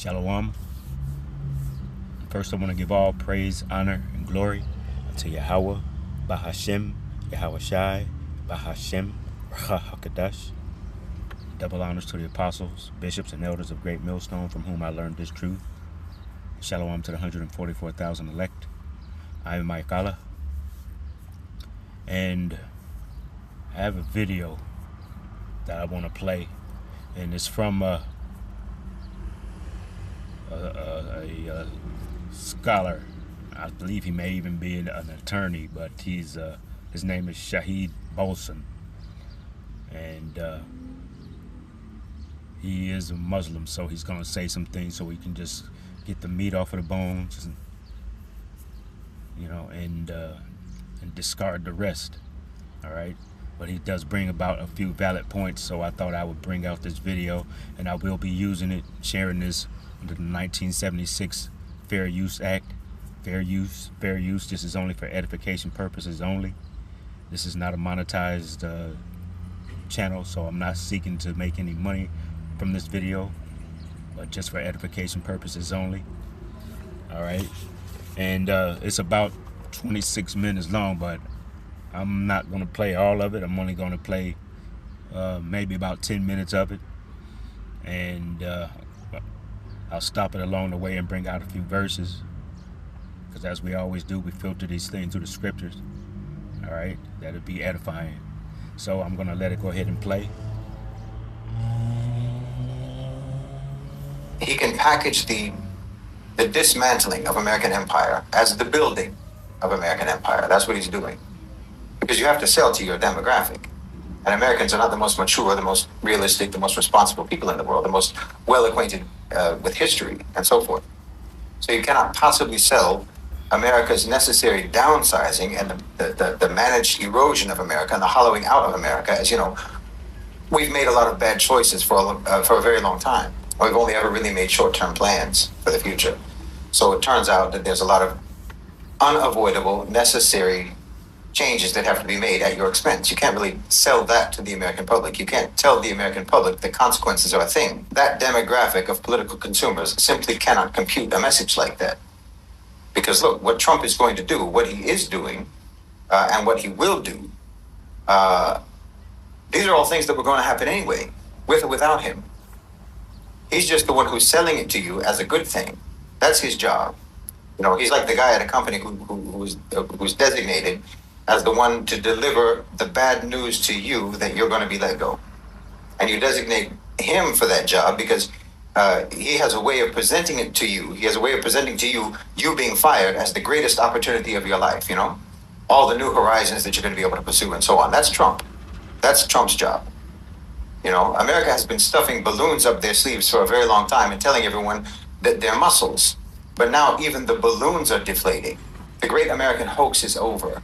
Shalom. First, I want to give all praise, honor, and glory unto Yahweh, Bahashem, Yahweh Shai, Bahashem, Racha HaKadosh. Double honors to the apostles, bishops, and elders of Great Millstone, from whom I learned this truth. Shalom to the 144,000 elect. I am Mike Allah, and I have a video that I want to play, and it's from a scholar. I believe he may even be an attorney, but his name is Shahid Bolson, and he is a Muslim, so he's going to say some things so we can just get the meat off of the bones, and discard the rest. All right. But he does bring about a few valid points, so I thought I would bring out this video, and I will be using it, sharing this under the 1976 Fair Use Act. Fair use. This is only for edification purposes only. This is not a monetized channel, so I'm not seeking to make any money from this video, but just for edification purposes only. All right. And it's about 26 minutes long, but I'm not going to play all of it. I'm only going to play maybe about 10 minutes of it, and I'll stop it along the way and bring out a few verses, because as we always do, we filter these things through the scriptures. All right, that'll be edifying. So I'm going to let it go ahead and play. He can package the dismantling of American empire as the building of American empire. That's what he's doing. Because you have to sell to your demographic. And Americans are not the most mature, the most realistic, the most responsible people in the world, the most well-acquainted with history and so forth. So you cannot possibly sell America's necessary downsizing and the managed erosion of America and the hollowing out of America. As you know, we've made a lot of bad choices for a very long time. We've only ever really made short-term plans for the future. So it turns out that there's a lot of unavoidable, necessary changes that have to be made at your expense. You can't really sell that to the American public. You can't tell the American public the consequences are a thing. That demographic of political consumers simply cannot compute a message like that. Because look, what Trump is going to do, what he is doing, and what he will do, these are all things that were going to happen anyway, with or without him. He's just the one who's selling it to you as a good thing. That's his job. You know, he's like the guy at a company who's designated as the one to deliver the bad news to you that you're going to be let go. And you designate him for that job because he has a way of presenting it to you. He has a way of presenting to you, you being fired as the greatest opportunity of your life, you know? All the new horizons that you're going to be able to pursue and so on. That's Trump. That's Trump's job. You know, America has been stuffing balloons up their sleeves for a very long time and telling everyone that they're muscles. But now even the balloons are deflating. The great American hoax is over.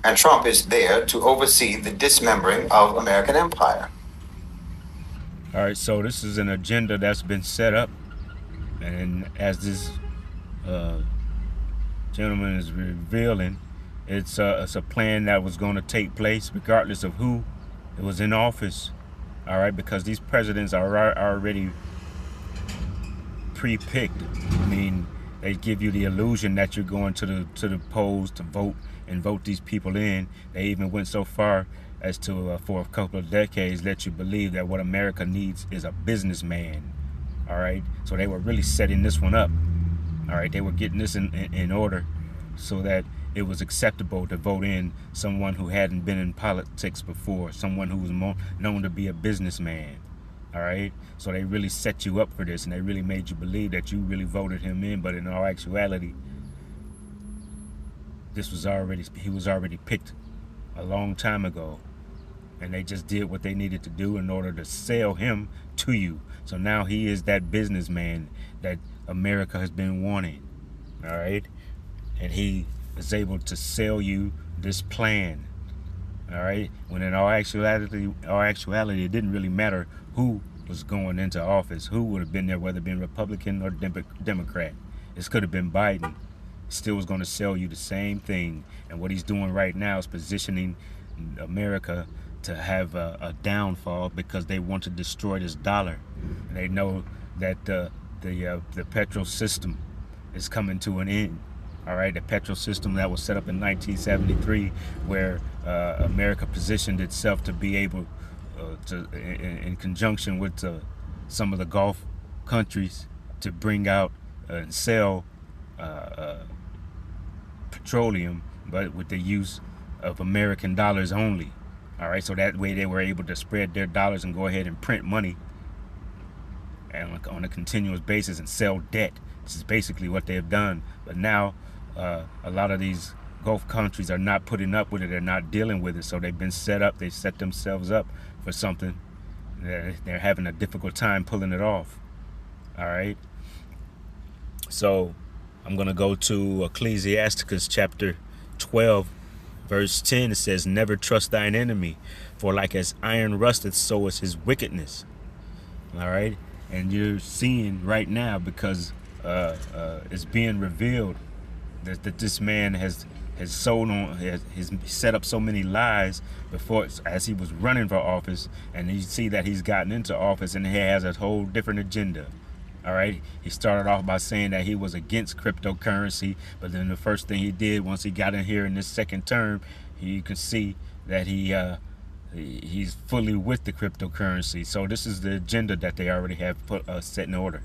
And Trump is there to oversee the dismembering of American empire. All right, so this is an agenda that's been set up. And as this gentleman is revealing, it's a plan that was going to take place regardless of who it was in office. All right, because these presidents are already pre-picked. I mean, they give you the illusion that you're going to the polls to vote and vote these people in. They even went so far as to, for a couple of decades, let you believe that what America needs is a businessman. All right, so they were really setting this one up. All right, they were getting this in order so that it was acceptable to vote in someone who hadn't been in politics before, someone who was known to be a businessman. All right, so they really set you up for this, and they really made you believe that you really voted him in, but in all actuality, he was already picked a long time ago, and they just did what they needed to do in order to sell him to you. So now he is that businessman that America has been wanting. All right, and he is able to sell you this plan. All right, when in all actuality, it didn't really matter who was going into office, who would have been there, whether it been Republican or Democrat. This could have been Biden. Still was going to sell you the same thing. And what he's doing right now is positioning America to have a downfall because they want to destroy this dollar. And they know that the petrol system is coming to an end. All right, the petrol system that was set up in 1973, where America positioned itself to be able in conjunction with some of the Gulf countries, to bring out and sell petroleum, but with the use of American dollars only. All right, so that way they were able to spread their dollars and go ahead and print money and on a continuous basis and sell debt. This is basically what they've done. But now a lot of these Gulf countries are not putting up with it. They're not dealing with it. So they've been set up. They set themselves up for something. They're having a difficult time pulling it off. All right. So I'm going to go to Ecclesiasticus chapter 12, verse 10. It says, "Never trust thine enemy, for like as iron rusteth, so is his wickedness." All right. And you're seeing right now, because it's being revealed that this man has set up so many lies before, as he was running for office, and you see that he's gotten into office and he has a whole different agenda. All right, he started off by saying that he was against cryptocurrency, but then the first thing he did once he got in here in this second term, you can see that he's fully with the cryptocurrency. So this is the agenda that they already have put set in order.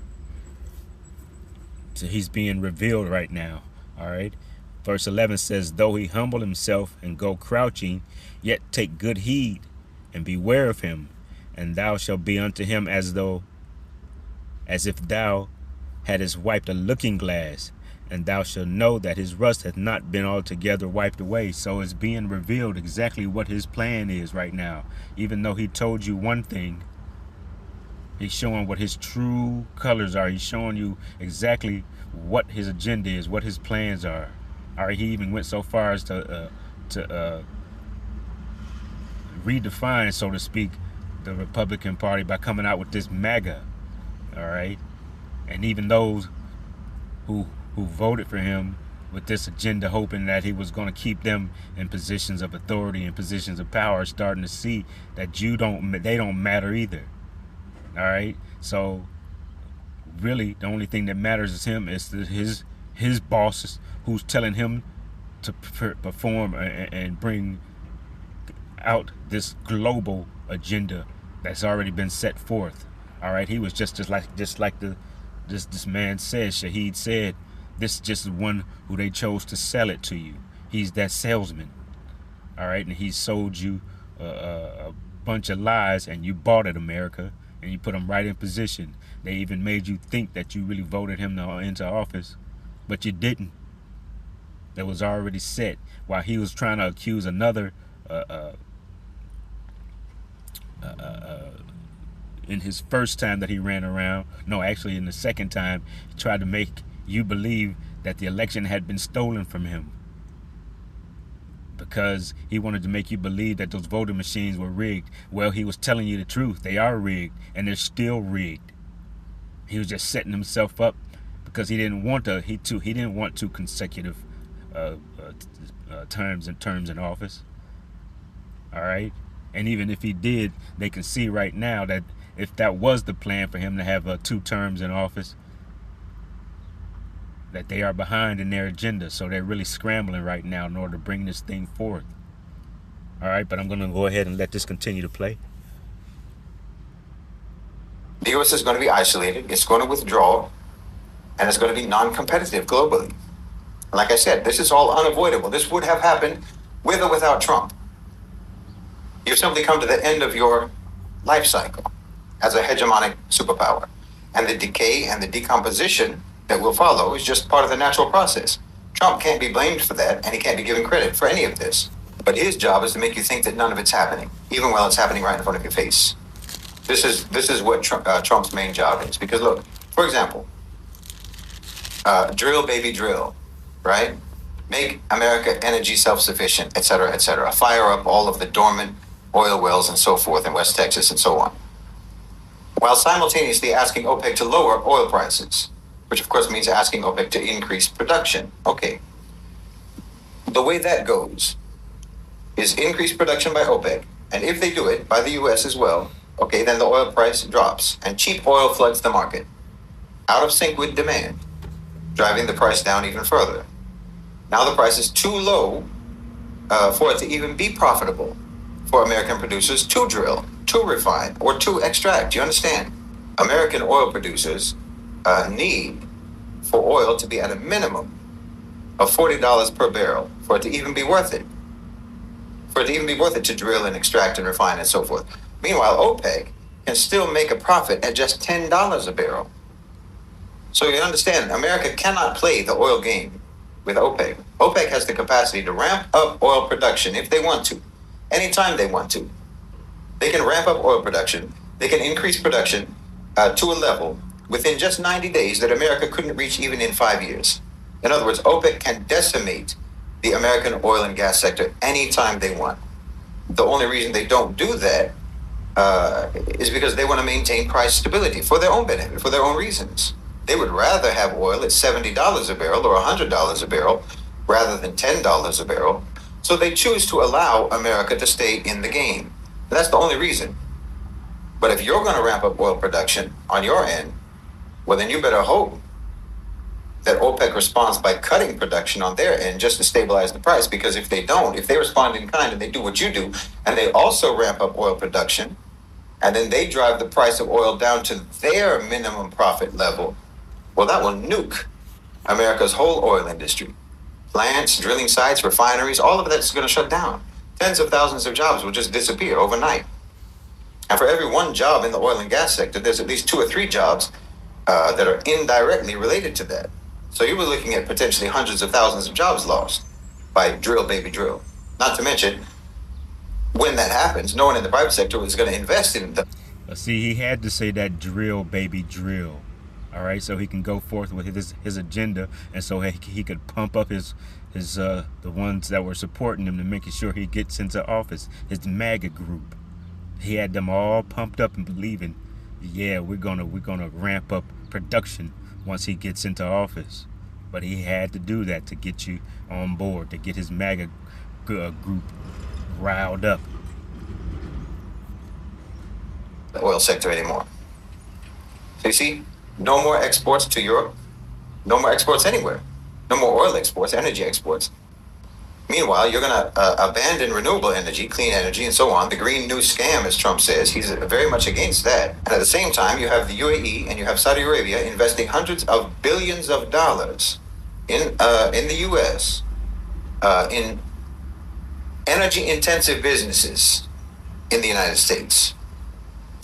So he's being revealed right now. All right. Verse 11 says, "Though he humble himself and go crouching, yet take good heed and beware of him, and thou shalt be unto him as if thou hadst wiped a looking glass, and thou shalt know that his rust hath not been altogether wiped away." So it's being revealed exactly what his plan is right now. Even though he told you one thing, he's showing what his true colors are. He's showing you exactly what his agenda is, what his plans are. All right, he even went so far as to redefine, so to speak, the Republican Party by coming out with this MAGA. All right, and even those who voted for him with this agenda, hoping that he was going to keep them in positions of authority and positions of power, are starting to see that they don't matter either. All right, so really the only thing that matters is him. It's his bosses who's telling him to perform and bring out this global agenda that's already been set forth. All right, he was just like this man said, Shahid said, this is just one who they chose to sell it to you. He's that salesman. All right, and he sold you a bunch of lies, and you bought it, America, and you put him right in position. They even made you think that you really voted him into office, but you didn't. That was already set. While he was trying to accuse another in his first time that he ran around, no, actually in the second time, he tried to make you believe that the election had been stolen from him, because he wanted to make you believe that those voting machines were rigged. Well, he was telling you the truth. They are rigged, and they're still rigged. He was just setting himself up because he didn't want two consecutive terms in office. All right, and even if he did, they can see right now that if that was the plan for him to have 2 terms in office, that they are behind in their agenda. So they're really scrambling right now in order to bring this thing forth. All right, but I'm going to go ahead and let this continue to play. The U.S. is going to be isolated. It's going to withdraw, and it's going to be non-competitive globally. Like I said, this is all unavoidable. This would have happened with or without Trump. You've simply come to the end of your life cycle as a hegemonic superpower. And the decay and the decomposition that will follow is just part of the natural process. Trump can't be blamed for that, and he can't be given credit for any of this. But his job is to make you think that none of it's happening, even while it's happening right in front of your face. This is what Trump's main job is. Because look, for example, drill, baby, drill, right? Make America energy self-sufficient, et cetera, et cetera. Fire up all of the dormant oil wells and so forth in West Texas and so on, while simultaneously asking OPEC to lower oil prices, which of course means asking OPEC to increase production. Okay. The way that goes is increase production by OPEC, and if they do it, by the US as well, okay, then the oil price drops, and cheap oil floods the market. out of sync with demand, driving the price down even further. Now the price is too low for it to even be profitable for American producers to drill, to refine, or to extract. You understand? American oil producers need for oil to be at a minimum of $40 per barrel for it to even be worth it. For it to even be worth it to drill and extract and refine and so forth. Meanwhile, OPEC can still make a profit at just $10 a barrel. So you understand, America cannot play the oil game with OPEC. OPEC has the capacity to ramp up oil production if they want to, anytime they want to. They can ramp up oil production. They can increase production to a level within just 90 days that America couldn't reach even in 5 years. In other words, OPEC can decimate the American oil and gas sector anytime they want. The only reason they don't do that is because they want to maintain price stability for their own benefit, for their own reasons. They would rather have oil at $70 a barrel or $100 a barrel rather than $10 a barrel. So they choose to allow America to stay in the game. That's the only reason. But if you're going to ramp up oil production on your end, well, then you better hope that OPEC responds by cutting production on their end just to stabilize the price. Because if they don't, if they respond in kind and they do what you do, and they also ramp up oil production, and then they drive the price of oil down to their minimum profit level, well, that will nuke America's whole oil industry. Plants, drilling sites, refineries, all of that's going to shut down. Tens of thousands of jobs will just disappear overnight. And for every one job in the oil and gas sector, there's at least 2 or 3 jobs that are indirectly related to that. So you were looking at potentially hundreds of thousands of jobs lost by drill, baby, drill. Not to mention, when that happens, no one in the private sector is going to invest in them. See, he had to say that drill, baby, drill. All right, so he can go forth with his agenda, and so he could pump up his the ones that were supporting him to making sure he gets into office. His MAGA group, he had them all pumped up and believing, yeah, we're gonna ramp up production once he gets into office. But he had to do that to get you on board, to get his MAGA group riled up. The oil sector anymore. So you see, no more exports to Europe, no more exports anywhere, no more oil exports, energy exports. Meanwhile, you're going to abandon renewable energy, clean energy, and so on. The Green New Scam, as Trump says, he's very much against that. And at the same time, you have the UAE and you have Saudi Arabia investing hundreds of billions of dollars in the U.S. In energy-intensive businesses in the United States.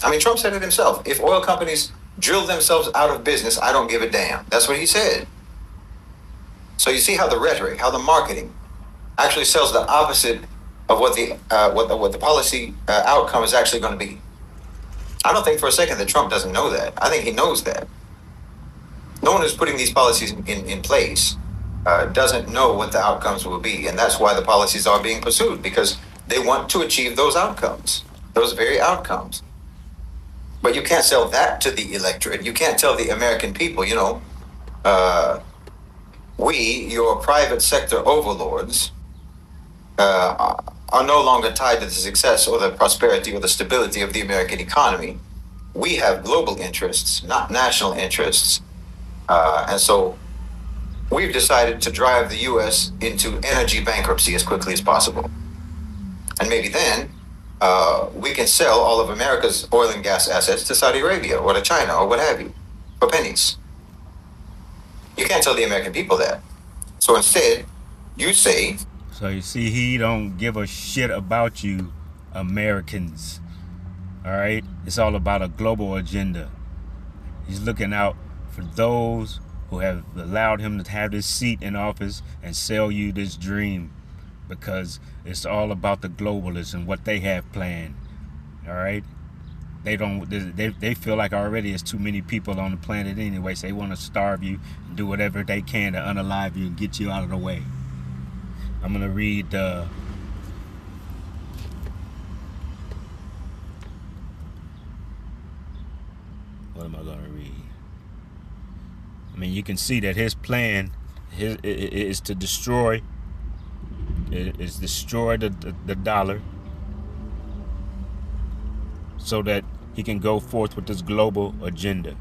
I mean, Trump said it himself. If oil companies drill themselves out of business, I don't give a damn. That's what he said. So you see how the rhetoric, how the marketing actually sells the opposite of what the policy outcome is actually going to be. I don't think for a second that Trump doesn't know that. I think he knows that. No one who's putting these policies in place doesn't know what the outcomes will be. And that's why the policies are being pursued, because they want to achieve those outcomes, those very outcomes. But you can't sell that to the electorate. You can't tell the American people, we, your private sector overlords, are no longer tied to the success or the prosperity or the stability of the American economy. We have global interests, not national interests. And so we've decided to drive the U.S. into energy bankruptcy as quickly as possible. And maybe then we can sell all of America's oil and gas assets to Saudi Arabia or to China or what have you for pennies. You can't tell the American people that. So instead, you say... So you see, he don't give a shit about you Americans. All right? It's all about a global agenda. He's looking out for those who have allowed him to have this seat in office and sell you this dream, because it's all about the globalists and what they have planned. All right? They feel like already there's too many people on the planet anyway, so they want to starve you and do whatever they can to unalive you and get you out of the way. I'm going to read what am I going to read? I mean, you can see that his plan is to destroy the dollar so that he can go forth with this global agenda.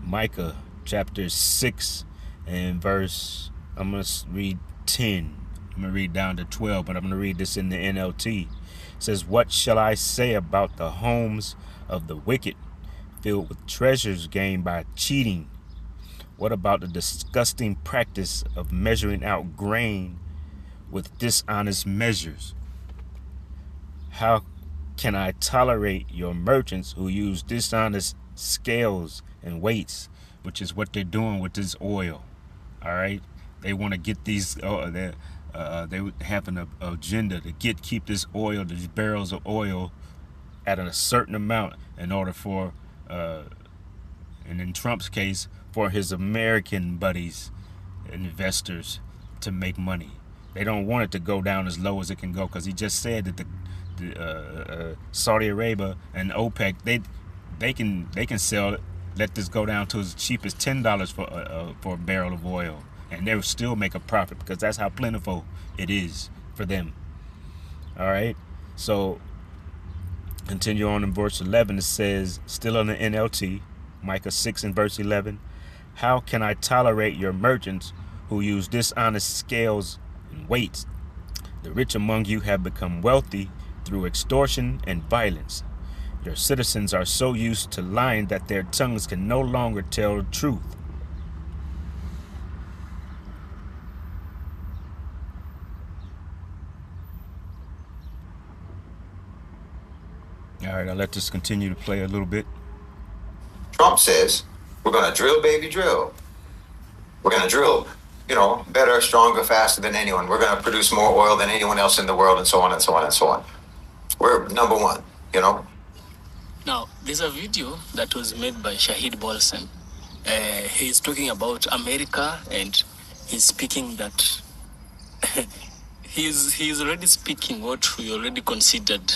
Micah chapter 6 and verse, I'm going to read 10. I'm going to read down to 12, but I'm going to read this in the NLT. It says, "What shall I say about the homes of the wicked, filled with treasures gained by cheating? What about the disgusting practice of measuring out grain with dishonest measures? How can I tolerate your merchants who use dishonest scales and weights?" Which is what they're doing with this oil. All right, they want to get these. They have an agenda to keep this oil, these barrels of oil, at a certain amount in order for, and in Trump's case, for his American buddies, investors, to make money. They don't want it to go down as low as it can go, because he just said that the Saudi Arabia and OPEC, they can sell it, let this go down to as cheap as $10 for a barrel of oil, and they will still make a profit, because that's how plentiful it is for them. All right, so continue on in verse 11. It says, still on the NLT, Micah 6 and verse 11, "How can I tolerate your merchants who use dishonest scales and weights? The rich among you have become wealthy through extortion and violence. Your citizens are so used to lying that their tongues can no longer tell the truth." All right, I'll let this continue to play a little bit. Trump says, we're going to drill, baby, drill. We're going to drill, better, stronger, faster than anyone. We're going to produce more oil than anyone else in the world, and so on and so on and so on. We're number one, Now, there's a video that was made by Shahid Bolsen. He's talking about America, and he's speaking that he's already speaking what we already considered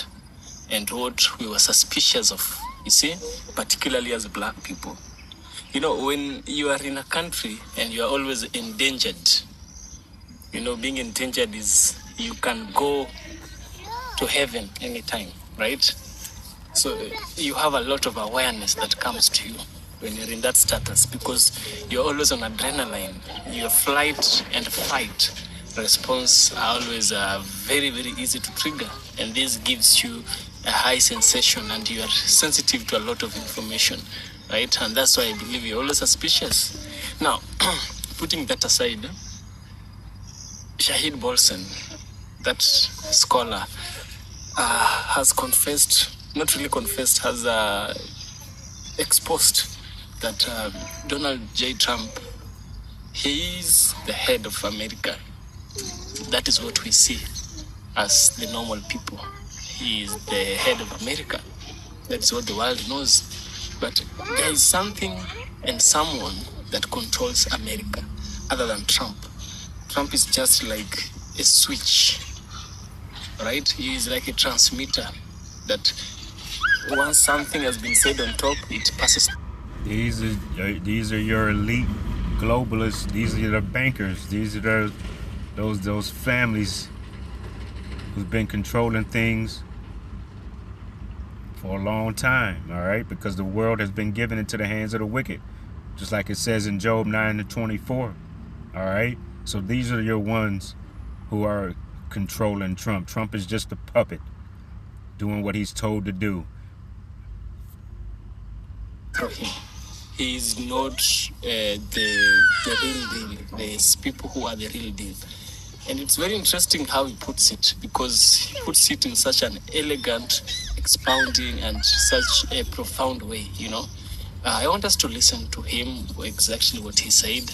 and what we were suspicious of, you see, particularly as black people. When you are in a country and you are always endangered, being endangered is you can go to heaven anytime, right? So you have a lot of awareness that comes to you when you're in that status, because you're always on adrenaline. Your flight and fight response are always very, very easy to trigger. And this gives you a high sensation, and you are sensitive to a lot of information, right? And that's why I believe you're always suspicious. Now, putting that aside, Shahid Bolsen, that scholar, has confessed, not really confessed, has exposed that Donald J. Trump, he is the head of America. That is what we see as the normal people. He is the head of America. That's what the world knows. But there is something and someone that controls America other than Trump. Trump is just like a switch, right? He is like a transmitter that once something has been said on top, it passes. These are your elite globalists. These are the bankers. These are those families who've been controlling things for a long time, all right? Because the world has been given into the hands of the wicked, just like it says in Job 9:24, all right? So these are your ones who are controlling Trump. Trump is just a puppet doing what he's told to do. He is not the real deal. There's people who are the real deal. And it's very interesting how he puts it, because he puts it in such an elegant, expounding, and such a profound way, I want us to listen to him, exactly what he said.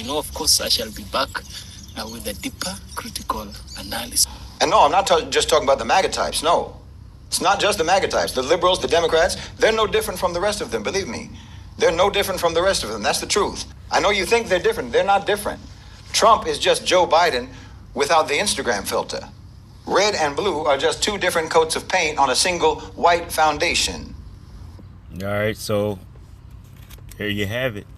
Of course, I shall be back with a deeper critical analysis. And no, I'm not just talking about the MAGA types, no. It's not just the MAGA types. The liberals, the Democrats, they're no different from the rest of them, believe me. They're no different from the rest of them. That's the truth. I know you think they're different. They're not different. Trump is just Joe Biden without the Instagram filter. Red and blue are just two different coats of paint on a single white foundation. All right, so here you have it.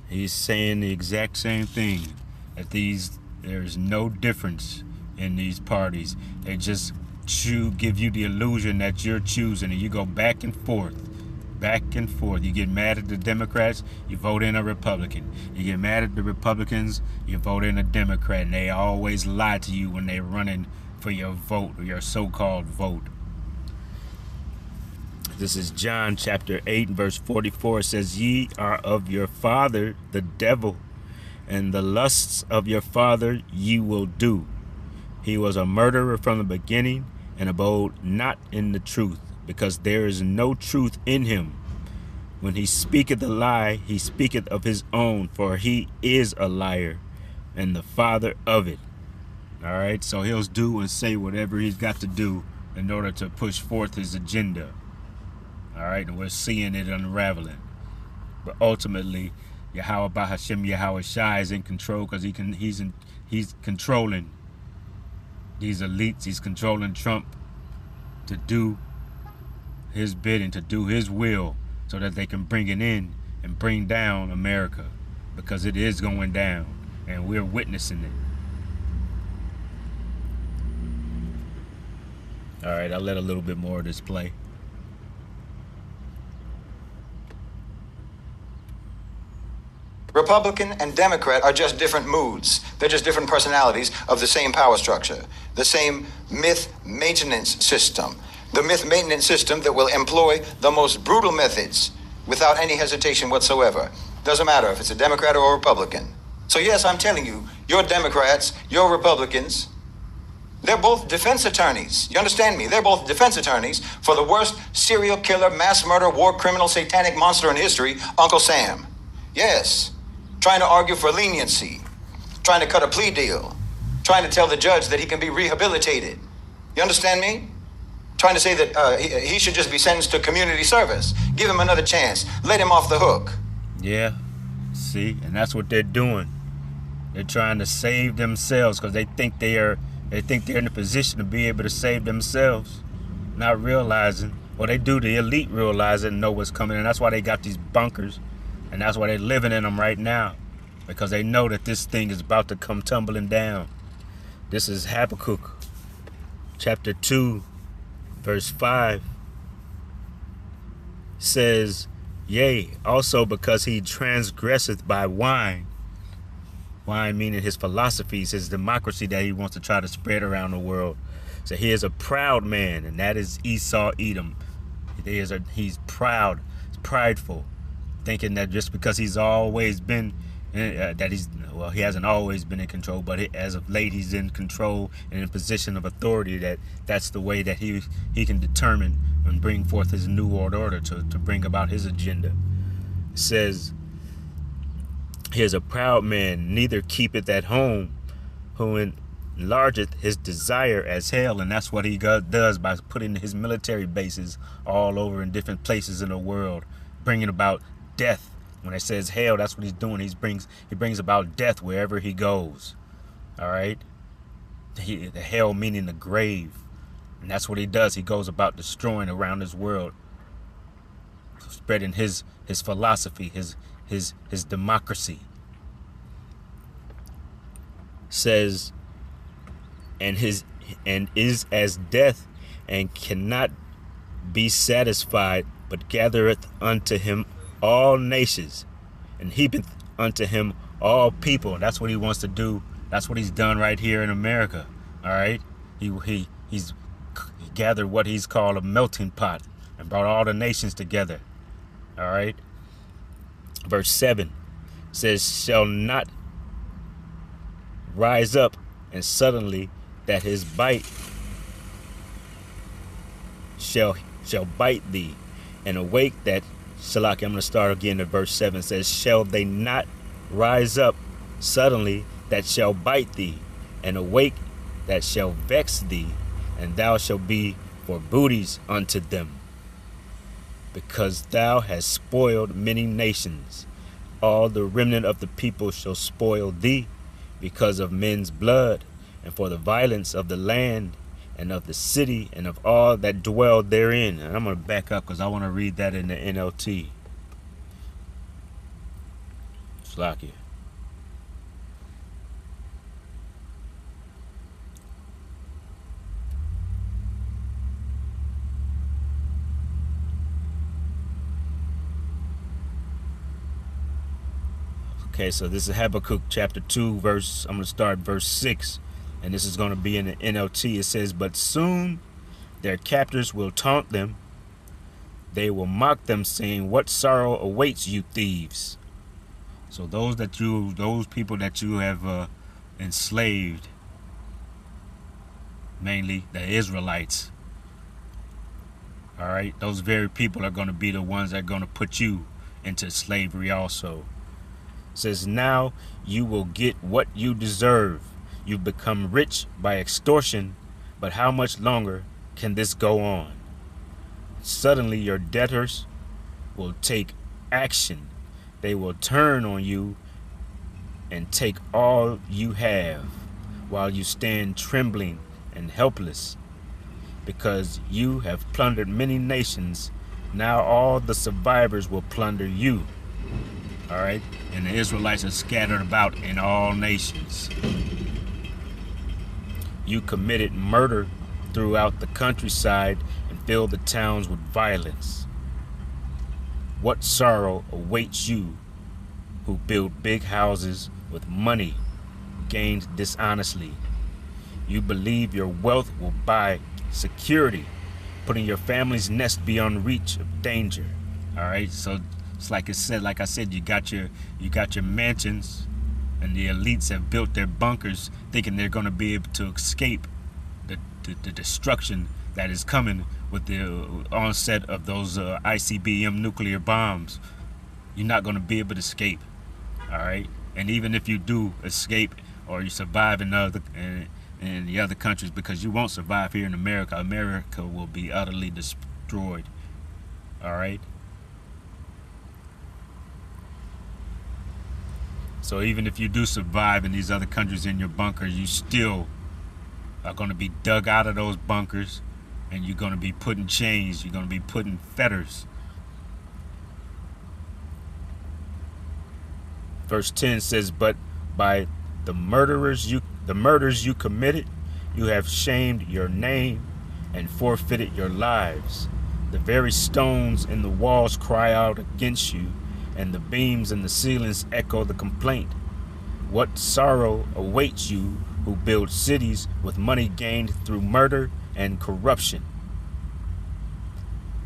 He's saying the exact same thing, that there's no difference in these parties. They just give you the illusion that you're choosing, and you go back and forth back and forth. You get mad at the Democrats, you vote in a Republican. You get mad at the Republicans, you vote in a Democrat. And they always lie to you when they're running for your vote or your so-called vote. This is John chapter 8 verse 44. It says, ye are of your father the devil, and the lusts of your father ye will do. He was a murderer from the beginning, and abode not in the truth, because there is no truth in him. When he speaketh a lie, he speaketh of his own, for he is a liar, and the father of it. All right, so he'll do and say whatever he's got to do in order to push forth his agenda. All right, and we're seeing it unraveling. But ultimately, Yahweh Bahashem Yahweh Shai is in control, because he's controlling these elites. He's controlling Trump to do his bidding, to do his will, so that they can bring it in and bring down America, because it is going down and we're witnessing it. All right, I'll let a little bit more of this play. Republican and Democrat are just different moods. They're just different personalities of the same power structure, the same myth maintenance system. The myth maintenance system that will employ the most brutal methods without any hesitation whatsoever. Doesn't matter if it's a Democrat or a Republican. So yes, I'm telling you, your Democrats, your Republicans, they're both defense attorneys. You understand me? They're both defense attorneys for the worst serial killer, mass murder, war criminal, satanic monster in history, Uncle Sam. Yes. Trying to argue for leniency, trying to cut a plea deal, trying to tell the judge that he can be rehabilitated. You understand me? Trying to say that he should just be sentenced to community service. Give him another chance. Let him off the hook. Yeah, see, and that's what they're doing. They're trying to save themselves because they think they're in a position to be able to save themselves, not realizing, well, they do. The elite realize it and know what's coming, and that's why they got these bunkers. And that's why they're living in them right now, because they know that this thing is about to come tumbling down. This is Habakkuk chapter 2, verse 5. Says, yea, also because he transgresseth by wine. Wine meaning his philosophies, his democracy that he wants to try to spread around the world. So he is a proud man, and that is Esau Edom. He's proud, he's prideful, thinking that just because he's always been, he hasn't always been in control, but as of late he's in control and in a position of authority, that's the way that he can determine and bring forth his new world order to bring about his agenda. It says, he is a proud man, neither keepeth at home, who enlargeth his desire as hell. And that's what he does by putting his military bases all over in different places in the world, bringing about death. When it says hell, that's what he's doing. He brings about death wherever he goes. All right, the hell meaning the grave, and that's what he does. He goes about destroying around his world, spreading his philosophy, his democracy. Says, and is as death, and cannot be satisfied, but gathereth unto him all nations, and heapeth unto him all people. And that's what he wants to do. That's what he's done right here in America. All right, he's gathered what he's called a melting pot and brought all the nations together. All right, verse 7 says, shall not rise up, and suddenly that his bite shall bite thee, and awake that Shalaki, I'm going to start again at verse 7. Says, shall they not rise up suddenly that shall bite thee, and awake that shall vex thee, and thou shalt be for booties unto them, because thou hast spoiled many nations. All the remnant of the people shall spoil thee, because of men's blood, and for the violence of the land, and of the city, and of all that dwell therein. And I'm going to back up because I want to read that in the NLT. Slakia. Okay, so this is Habakkuk chapter 2, I'm going to start verse 6. And this is going to be in the NLT. It says, "But soon their captors will taunt them. They will mock them, saying, 'What sorrow awaits you, thieves?'" So those people that you have enslaved, mainly the Israelites, all right, those very people are going to be the ones that are going to put you into slavery also. It says, "Now you will get what you deserve. You've become rich by extortion, but how much longer can this go on? Suddenly your debtors will take action. They will turn on you and take all you have, while you stand trembling and helpless. Because you have plundered many nations, now all the survivors will plunder you." All right? And the Israelites are scattered about in all nations. "You committed murder throughout the countryside and filled the towns with violence. What sorrow awaits you who build big houses with money gained dishonestly? You believe your wealth will buy security, putting your family's nest beyond reach of danger." All right, so it's like I said, you got your mansions, and the elites have built their bunkers thinking they're going to be able to escape the destruction that is coming with the onset of those ICBM nuclear bombs. You're not going to be able to escape. All right, and even if you do escape or you survive in the other countries, because you won't survive here in America. America will be utterly destroyed. All right. So even if you do survive in these other countries in your bunker, you still are going to be dug out of those bunkers, and you're going to be put in chains. You're going to be put in fetters. Verse 10 says, "But by the murders you committed, you have shamed your name and forfeited your lives. The very stones in the walls cry out against you, and the beams in the ceilings echo the complaint. What sorrow awaits you who build cities with money gained through murder and corruption?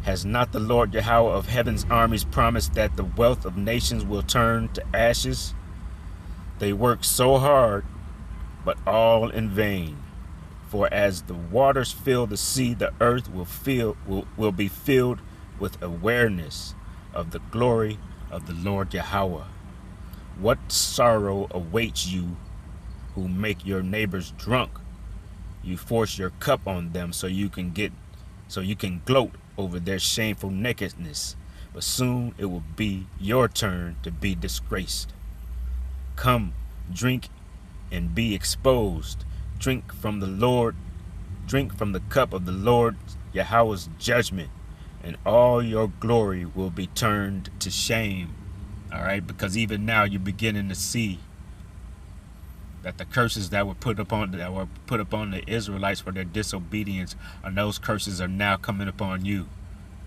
Has not the Lord Yahweh of heaven's armies promised that the wealth of nations will turn to ashes? They work so hard, but all in vain. For as the waters fill the sea, the earth will be filled with awareness of the glory of the Lord Yahweh. What sorrow awaits you who make your neighbors drunk? You force your cup on them so you can gloat over their shameful nakedness, but soon it will be your turn to be disgraced. Come, drink and be exposed. Drink from the cup of the Lord Yahweh's judgment, and all your glory will be turned to shame. All right, because even now you're beginning to see that the curses that were put upon the Israelites for their disobedience, and those curses are now coming upon you.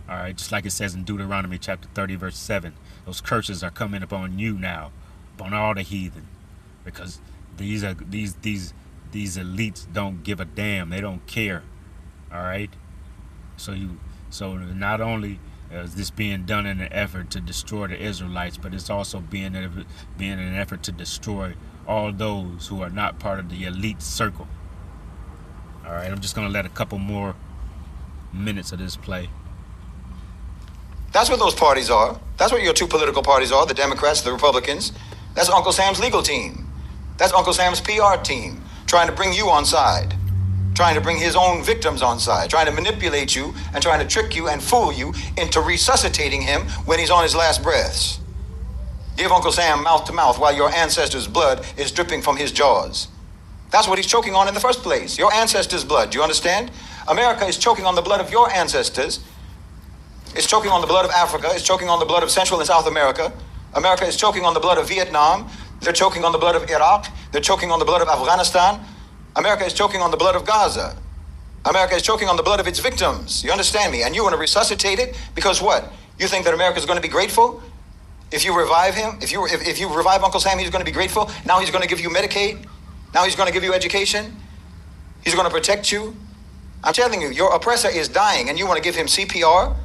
All right, just like it says in Deuteronomy chapter 30, verse 7. Those curses are coming upon you now, upon all the heathen, because these elites don't give a damn. They don't care. All right. So not only is this being done in an effort to destroy the Israelites, but it's also being an effort to destroy all those who are not part of the elite circle. All right. I'm just gonna let a couple more minutes of this play. That's what those parties are. That's what your two political parties are, the Democrats, the Republicans. That's Uncle Sam's legal team. That's Uncle Sam's PR team, trying to bring you on side, trying to bring his own victims on side, trying to manipulate you and trying to trick you and fool you into resuscitating him when he's on his last breaths. Give Uncle Sam mouth to mouth while your ancestors' blood is dripping from his jaws. That's what he's choking on in the first place, your ancestors' blood. Do you understand? America is choking on the blood of your ancestors. It's choking on the blood of Africa. It's choking on the blood of Central and South America. America is choking on the blood of Vietnam. They're choking on the blood of Iraq. They're choking on the blood of Afghanistan. America is choking on the blood of Gaza. America is choking on the blood of its victims. You understand me? And you want to resuscitate it because what? You think that America is going to be grateful? If you revive him, if you revive Uncle Sam, he's going to be grateful. Now he's going to give you Medicaid. Now he's going to give you education. He's going to protect you. I'm telling you, your oppressor is dying, and you want to give him CPR,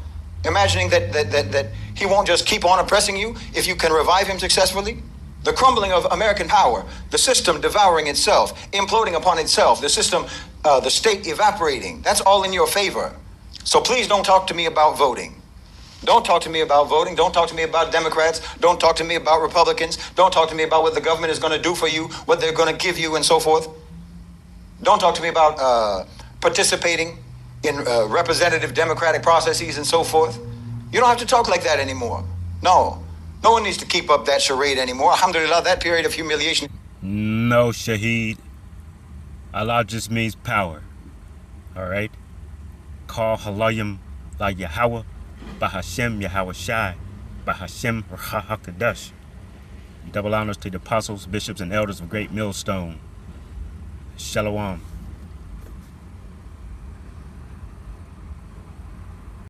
imagining that he won't just keep on oppressing you if you can revive him successfully. The crumbling of American power, the system devouring itself, imploding upon itself, the system, the state evaporating. That's all in your favor. So please don't talk to me about voting. Don't talk to me about voting. Don't talk to me about Democrats. Don't talk to me about Republicans. Don't talk to me about what the government is going to do for you, what they're going to give you, and so forth. Don't talk to me about participating in representative democratic processes and so forth. You don't have to talk like that anymore. No. No one needs to keep up that charade anymore. Alhamdulillah, that period of humiliation. No, Shaheed. Allah just means power. All right? Call Halayim La Yahweh, Bahashem Yahweh Shai, Bahashem Rahakadash. Double honors to the apostles, bishops, and elders of Great Millstone. Shalom.